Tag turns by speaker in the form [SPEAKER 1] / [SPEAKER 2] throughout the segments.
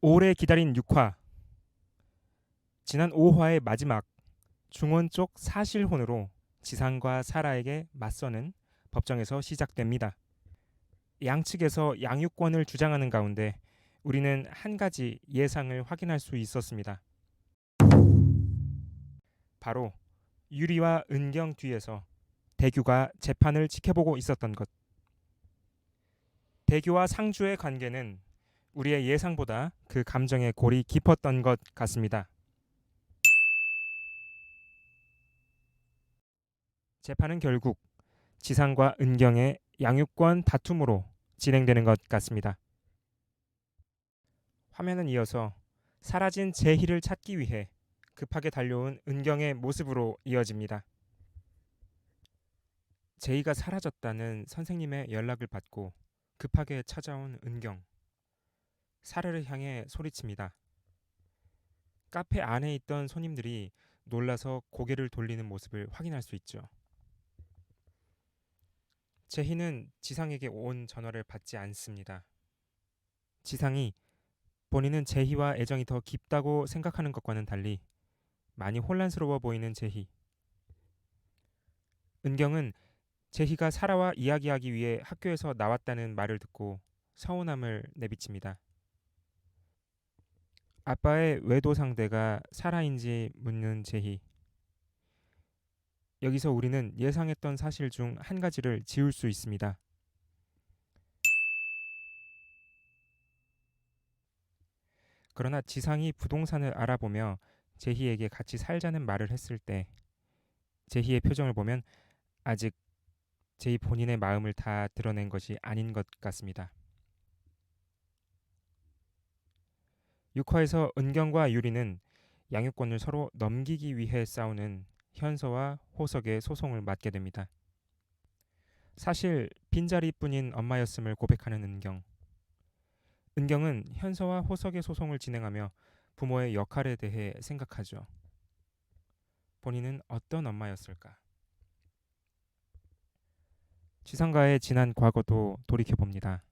[SPEAKER 1] 오래 기다린 6화. 지난 5화의 마지막 중원 쪽 사실혼으로 지상과 사라에게 맞서는 법정에서 시작됩니다. 양측에서 양육권을 주장하는 가운데 우리는 한 가지 예상을 확인할 수 있었습니다. 바로 유리와 은경 뒤에서 대규가 재판을 지켜보고 있었던 것. 대규와 상주의 관계는 우리의 예상보다 그 감정의 골이 깊었던 것 같습니다. 재판은 결국 지상과 은경의 양육권 다툼으로 진행되는 것 같습니다. 화면은 이어서 사라진 제희를 찾기 위해 급하게 달려온 은경의 모습으로 이어집니다. 제희가 사라졌다는 선생님의 연락을 받고 급하게 찾아온 은경. 사라를 향해 소리칩니다. 카페 안에 있던 손님들이 놀라서 고개를 돌리는 모습을 확인할 수 있죠. 제희는 지상에게 온 전화를 받지 않습니다. 지상이 본인은 제희와 애정이 더 깊다고 생각하는 것과는 달리 많이 혼란스러워 보이는 제희. 은경은 제희가 사라와 이야기하기 위해 학교에서 나왔다는 말을 듣고 서운함을 내비칩니다. 아빠의 외도 상대가 사라인지 묻는 제희. 여기서 우리는 예상했던 사실 중 한 가지를 지울 수 있습니다. 그러나 지상이 부동산을 알아보며 제희에게 같이 살자는 말을 했을 때 제희의 표정을 보면 아직 제희 본인의 마음을 다 드러낸 것이 아닌 것 같습니다. 6화에서 은경과 유리는 양육권을 서로 넘기기 위해 싸우는 현서와 호석의 소송을 맡게 됩니다. 사실 빈자리뿐인 엄마였음을 고백하는 은경. 은경은 현서와 호석의 소송을 진행하며 부모의 역할에 대해 생각하죠. 본인은 어떤 엄마였을까? 지상과의 지난 과거도 돌이켜봅니다.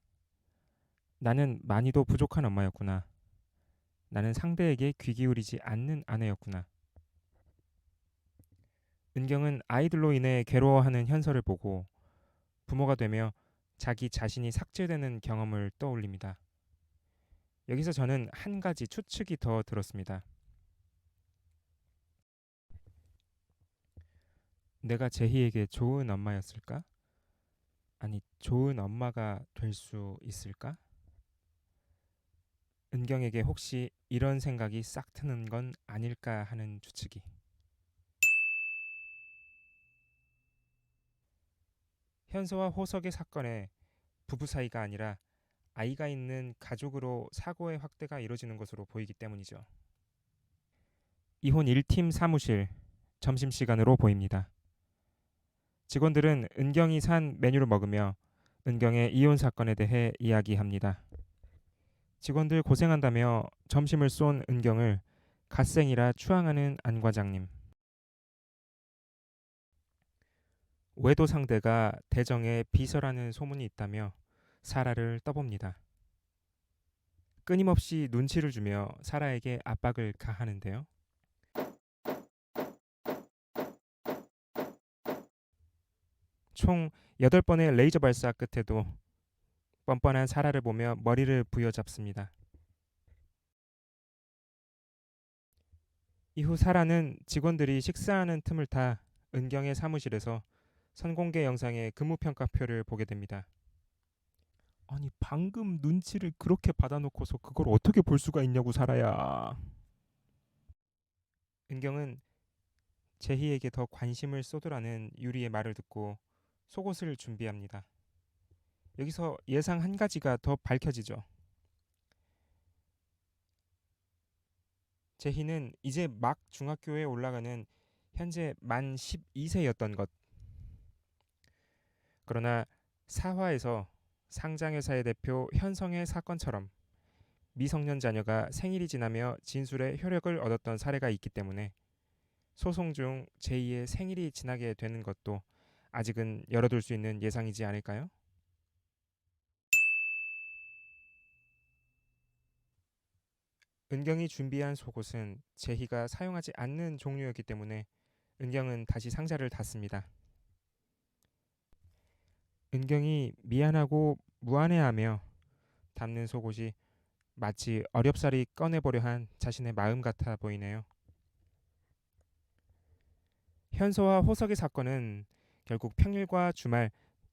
[SPEAKER 1] 나는 많이도 부족한 엄마였구나. 나는 상대에게 귀 기울이지 않는 아내였구나. 은경은 아이들로 인해 괴로워하는 현서를 보고 부모가 되며 자기 자신이 삭제되는 경험을 떠올립니다. 여기서 저는 한 가지 추측이 더 들었습니다. 내가 제희에게 좋은 엄마였을까? 아니, 좋은 엄마가 될 수 있을까? 은경에게 혹시 이런 생각이 싹 트는 건 아닐까 하는 추측이. 현서와 호석의 사건에 부부 사이가 아니라 아이가 있는 가족으로 사고의 확대가 이루어지는 것으로 보이기 때문이죠. 이혼 1팀 사무실 점심시간으로 보입니다. 직원들은 은경이 산 메뉴를 먹으며 은경의 이혼 사건에 대해 이야기합니다. 직원들 고생한다며 점심을 쏜 은경을 갓생이라 추앙하는 안 과장님. 외도 상대가 대정의 비서라는 소문이 있다며 사라를 떠봅니다. 끊임없이 눈치를 주며 사라에게 압박을 가하는데요. 총 8번의 레이저 발사 끝에도 뻔뻔한 사라를 보며 머리를 부여잡습니다. 이후 사라는 직원들이 식사하는 틈을 타 은경의 사무실에서 선공개 영상의 근무평가표를 보게 됩니다. 아니 방금 눈치를 그렇게 받아놓고서 그걸 어떻게 볼 수가 있냐고 사라야. 은경은 제희에게 더 관심을 쏟으라는 유리의 말을 듣고 속옷을 준비합니다. 여기서 예상 한 가지가 더 밝혀지죠. 제희는 이제 막 중학교에 올라가는 현재 만 12세였던 것. 그러나 사화에서 상장회사의 대표 현성의 사건처럼 미성년 자녀가 생일이 지나며 진술의 효력을 얻었던 사례가 있기 때문에 소송 중 제2의 생일이 지나게 되는 것도 아직은 열어둘 수 있는 예상이지 않을까요? 은경이 준비한 속옷은 제희가 사용하지 않는 종류였기 때문에 은경은 다시 상자를 닫습니다. 은경이 미안하고 무안해하며 담는 속옷이 마치 어렵사리 꺼내보려 한 자신의 마음 같아 보이네요. 현서와 호석의 사건은 결국 평일과 주말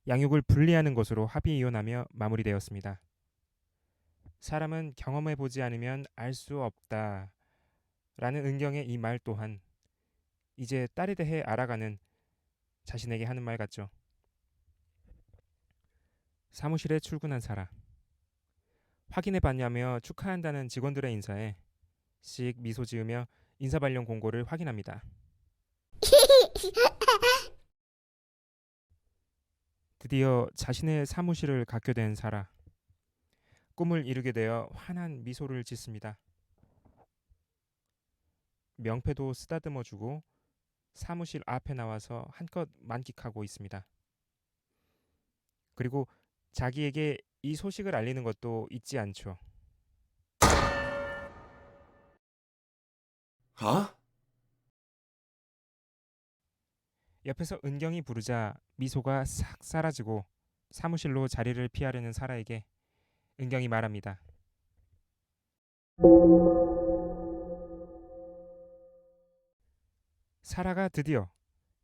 [SPEAKER 1] 양육을 분리하는 것으로 합의 이혼하며 마무리되었습니다. 사람은 경험해보지 않으면 알 수 없다 라는 은경의 이 말 또한 이제 딸에 대해 알아가는 자신에게 하는 말 같죠. 사무실에 출근한 사라. 확인해봤냐며 축하한다는 직원들의 인사에 씩 미소 지으며 인사 발령 공고를 확인합니다. 드디어 자신의 사무실을 갖게 된 사라. 꿈을 이루게 되어 환한 미소를 짓습니다. 명패도 쓰다듬어주고 사무실 앞에 나와서 한껏 만끽하고 있습니다. 그리고 자기에게 이 소식을 알리는 것도 잊지 않죠.
[SPEAKER 2] 어?
[SPEAKER 1] 옆에서 은경이 부르자 미소가 싹 사라지고 사무실로 자리를 피하려는 사라에게 은경이 말합니다. 사라가 드디어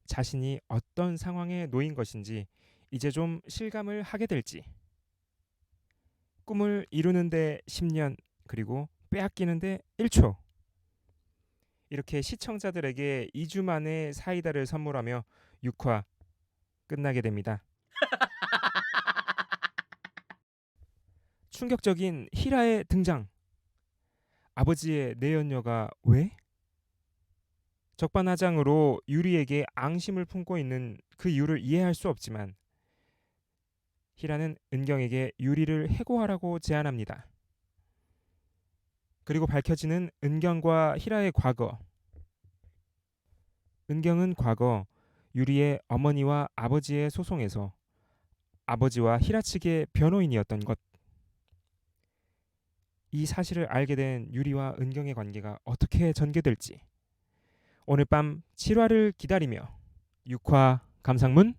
[SPEAKER 1] 자신이 어떤 상황에 놓인 것인지 이제 좀 실감을 하게 될지. 꿈을 이루는데 10년 그리고 빼앗기는데 1초. 이렇게 시청자들에게 2주 만에 사이다를 선물하며 6화 끝나게 됩니다. 충격적인 히라의 등장. 아버지의 내연녀가 왜? 적반하장으로 유리에게 앙심을 품고 있는 그 이유를 이해할 수 없지만 히라는 은경에게 유리를 해고하라고 제안합니다. 그리고 밝혀지는 은경과 히라의 과거. 은경은 과거 유리의 어머니와 아버지의 소송에서 아버지와 히라 측의 변호인이었던 것. 이 사실을 알게 된 유리와 은경의 관계가 어떻게 전개될지 오늘 밤 7화를 기다리며 6화 감상문